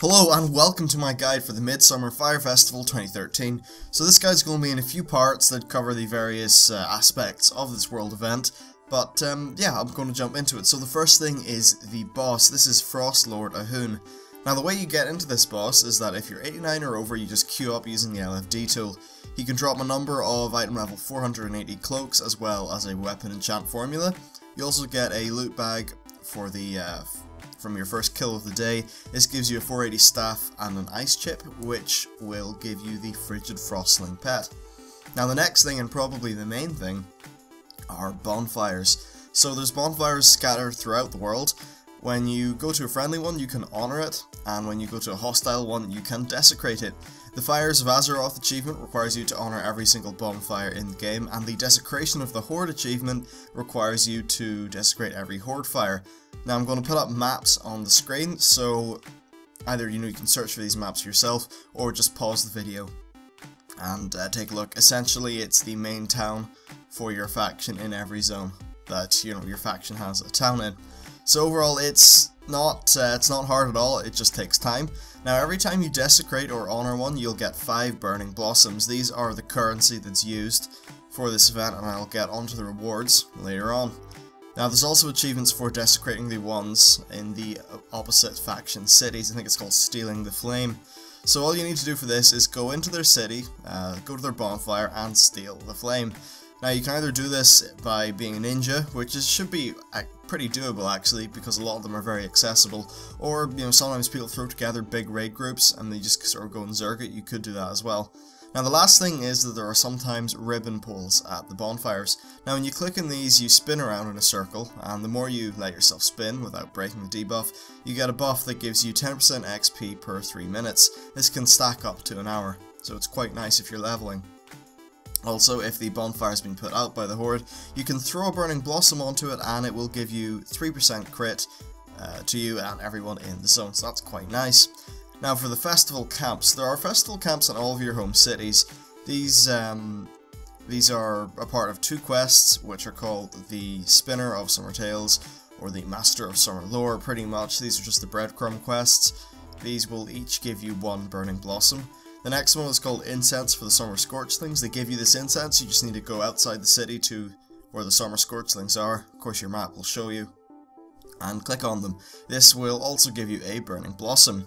Hello and welcome to my guide for the Midsummer Fire Festival 2013. So this guide's going to be in a few parts that cover the various aspects of this world event, but yeah, I'm going to jump into it. So the first thing is the boss. This is Lord Ahune. Now the way you get into this boss is that if you're 89 or over, you just queue up using the LFD tool. He can drop a number of item level 480 cloaks as well as a weapon enchant formula. You also get a loot bag for the from your first kill of the day. This gives you a 480 staff and an ice chip, which will give you the frigid frostling pet. Now the next thing, and probably the main thing, are bonfires. So there's bonfires scattered throughout the world. When you go to a friendly one, you can honor it, and when you go to a hostile one, you can desecrate it. The Fires of Azeroth achievement requires you to honor every single bonfire in the game, and the Desecration of the Horde achievement requires you to desecrate every horde fire. Now I'm going to put up maps on the screen, so either you can search for these maps yourself, or just pause the video and take a look. Essentially, it's the main town for your faction in every zone that your faction has a town in. So overall, it's not hard at all. It just takes time. Now, every time you desecrate or honor one, you'll get 5 burning blossoms. These are the currency that's used for this event, and I'll get onto the rewards later on. Now, there's also achievements for desecrating the ones in the opposite faction cities. I think it's called Stealing the Flame. So all you need to do for this is go into their city, go to their bonfire, and steal the flame. Now, you can either do this by being a ninja, which should be pretty doable actually, because a lot of them are very accessible, or sometimes people throw together big raid groups and they just sort of go and zerg it. You could do that as well. Now the last thing is that there are sometimes ribbon pulls at the bonfires. Now when you click on these, you spin around in a circle, and the more you let yourself spin without breaking the debuff, you get a buff that gives you 10% XP per 3 minutes. This can stack up to an hour, so it's quite nice if you're leveling. Also, if the bonfire has been put out by the horde, you can throw a burning blossom onto it and it will give you 3% crit to you and everyone in the zone, so that's quite nice. Now for the festival camps, there are festival camps in all of your home cities. These are a part of 2 quests, which are called the Spinner of Summer Tales, or the Master of Summer Lore, pretty much. These are just the breadcrumb quests. These will each give you 1 burning blossom. The next one is called Incense for the Summer Scorchlings. They give you this incense, you just need to go outside the city to where the Summer Scorchlings are. Of course your map will show you. And click on them. This will also give you a burning blossom.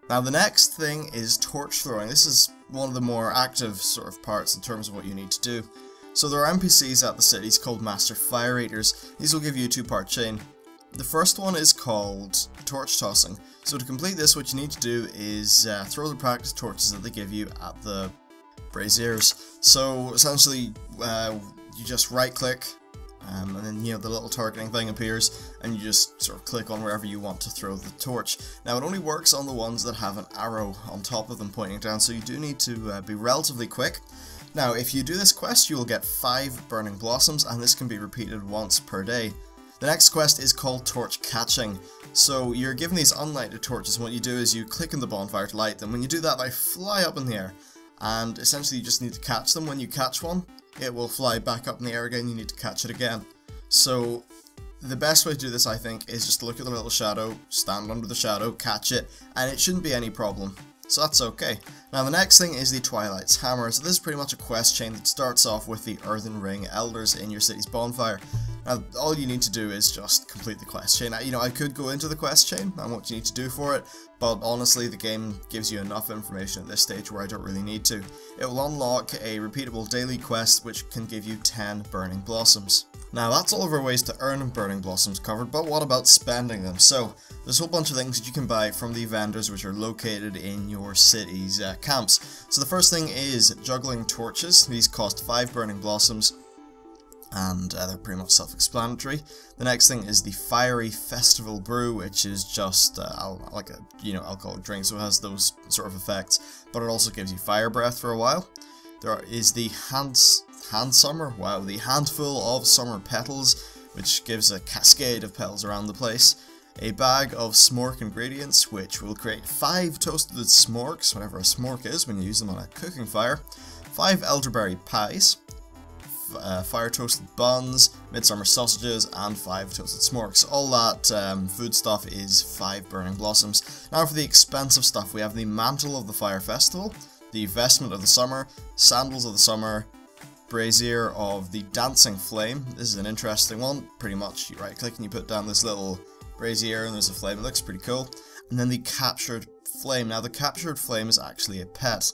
Now the next thing is torch throwing. This is one of the more active sort of parts in terms of what you need to do. So there are NPCs at the cities called Master Fire Eaters. These will give you a 2-part chain. The first one is called torch tossing. So to complete this, what you need to do is throw the practice torches that they give you at the braziers. So essentially, you just right click, and then the little targeting thing appears, and you just sort of click on wherever you want to throw the torch. Now it only works on the ones that have an arrow on top of them pointing down, so you do need to be relatively quick. Now if you do this quest, you will get 5 burning blossoms, and this can be repeated once per day. The next quest is called Torch Catching. So you're given these unlighted torches, and what you do is you click on the bonfire to light them. When you do that, they fly up in the air, and essentially you just need to catch them. When you catch one, it will fly back up in the air again, you need to catch it again. So the best way to do this, I think, is just look at the little shadow, stand under the shadow, catch it, and it shouldn't be any problem. So that's okay. Now the next thing is the Twilight's Hammer. So this is pretty much a quest chain that starts off with the Earthen Ring Elders in your city's bonfire. Now all you need to do is just complete the quest chain. I could go into the quest chain and what you need to do for it, but honestly the game gives you enough information at this stage where I don't really need to. It will unlock a repeatable daily quest which can give you 10 burning blossoms. Now that's all of our ways to earn burning blossoms covered, but what about spending them? So there's a whole bunch of things that you can buy from the vendors which are located in your city's camps. So the first thing is juggling torches. These cost 5 burning blossoms, and they're pretty much self-explanatory. The next thing is the Fiery Festival Brew, which is just like a alcoholic drink, so it has those sort of effects, but it also gives you fire breath for a while. There is the the Handful of Summer Petals, which gives a cascade of petals around the place. A bag of smork ingredients, which will create 5 toasted smorks, whatever a smork is when you use them on a cooking fire. 5 elderberry pies. fire toasted buns, midsummer sausages, and 5 toasted smorks. All that food stuff is 5 burning blossoms. Now for the expensive stuff, we have the mantle of the fire festival, the vestment of the summer, sandals of the summer, brazier of the dancing flame. This is an interesting one. Pretty much you right click and you put down this little brazier and there's a flame. It looks pretty cool. And then the captured flame. Now the captured flame is actually a pet.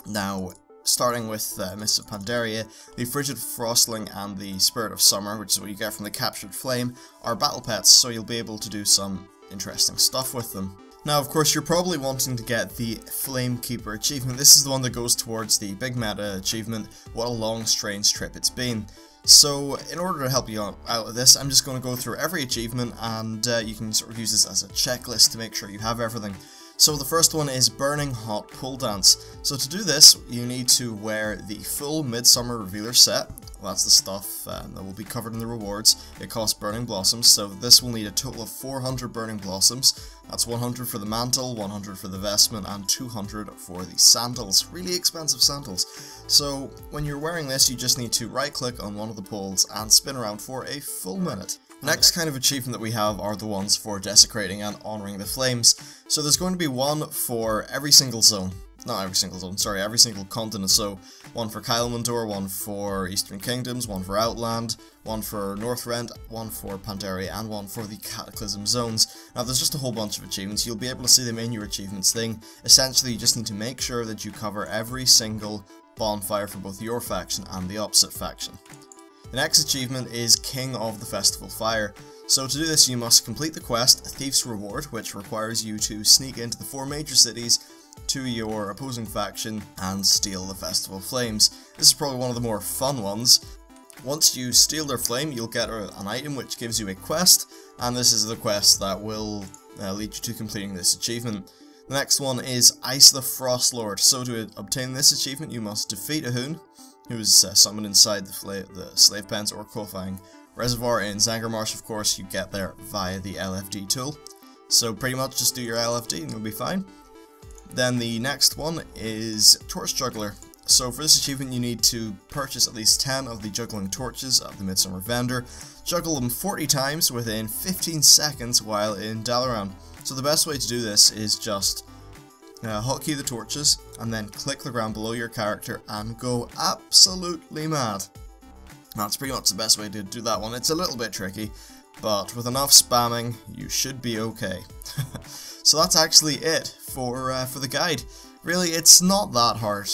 Now starting with Mists of Pandaria, the frigid frostling and the spirit of summer, which is what you get from the captured flame, are battle pets, so you'll be able to do some interesting stuff with them. Now, of course, you're probably wanting to get the Flamekeeper achievement. This is the one that goes towards the big meta achievement, What a Long Strange Trip It's Been. So, in order to help you out with this, I'm just going to go through every achievement, and you can sort of use this as a checklist to make sure you have everything. So the first one is Burning Hot Pole Dance. So to do this, you need to wear the full Midsummer Revealer set. Well, that's the stuff that will be covered in the rewards. It costs burning blossoms, so this will need a total of 400 burning blossoms. That's 100 for the mantle, 100 for the vestment, and 200 for the sandals. Really expensive sandals. So when you're wearing this, you just need to right click on one of the poles and spin around for a full minute. The next kind of achievement that we have are the ones for desecrating and honouring the flames. So there's going to be one for every single zone. Not every single zone, sorry, every single continent. So one for Kylemundor, one for Eastern Kingdoms, one for Outland, one for Northrend, one for Pandaria, and one for the Cataclysm zones. Now there's just a whole bunch of achievements. You'll be able to see them in your achievements thing. Essentially, you just need to make sure that you cover every single bonfire for both your faction and the opposite faction. The next achievement is King of the Festival Fire. So to do this, you must complete the quest, Thief's Reward, which requires you to sneak into the 4 major cities to your opposing faction and steal the festival flames. This is probably one of the more fun ones. Once you steal their flame, you'll get an item which gives you a quest, and this is the quest that will lead you to completing this achievement. The next one is Ice the Frost Lord. So to obtain this achievement, you must defeat Ahune, who is summoned inside the slave pens or qualifying reservoir in Zangarmarsh. Of course, you get there via the LFD tool. So pretty much just do your LFD and you'll be fine. Then the next one is Torch Juggler. So for this achievement you need to purchase at least 10 of the juggling torches at the Midsummer vendor, juggle them 40 times within 15 seconds while in Dalaran. So the best way to do this is just hotkey the torches and then click the ground below your character and go absolutely mad. That's pretty much the best way to do that one. It's a little bit tricky, but with enough spamming you should be okay. So that's actually it for the guide. Really, it's not that hard.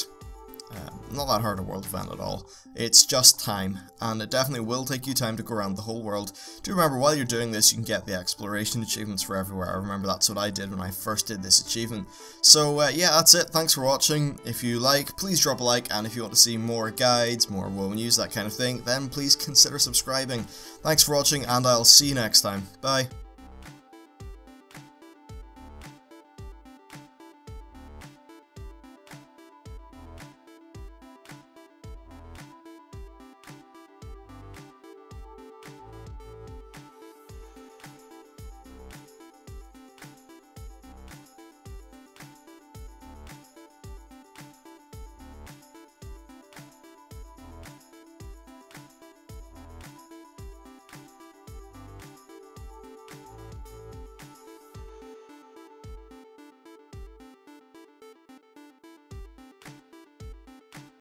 Not that hard a world event at all. It's just time, and it definitely will take you time to go around the whole world. Do remember, while you're doing this, you can get the exploration achievements for everywhere. I remember that's what I did when I first did this achievement. So yeah, that's it. Thanks for watching. If you like, please drop a like, and if you want to see more guides, more WoW news, that kind of thing, then please consider subscribing. Thanks for watching, and I'll see you next time. Bye.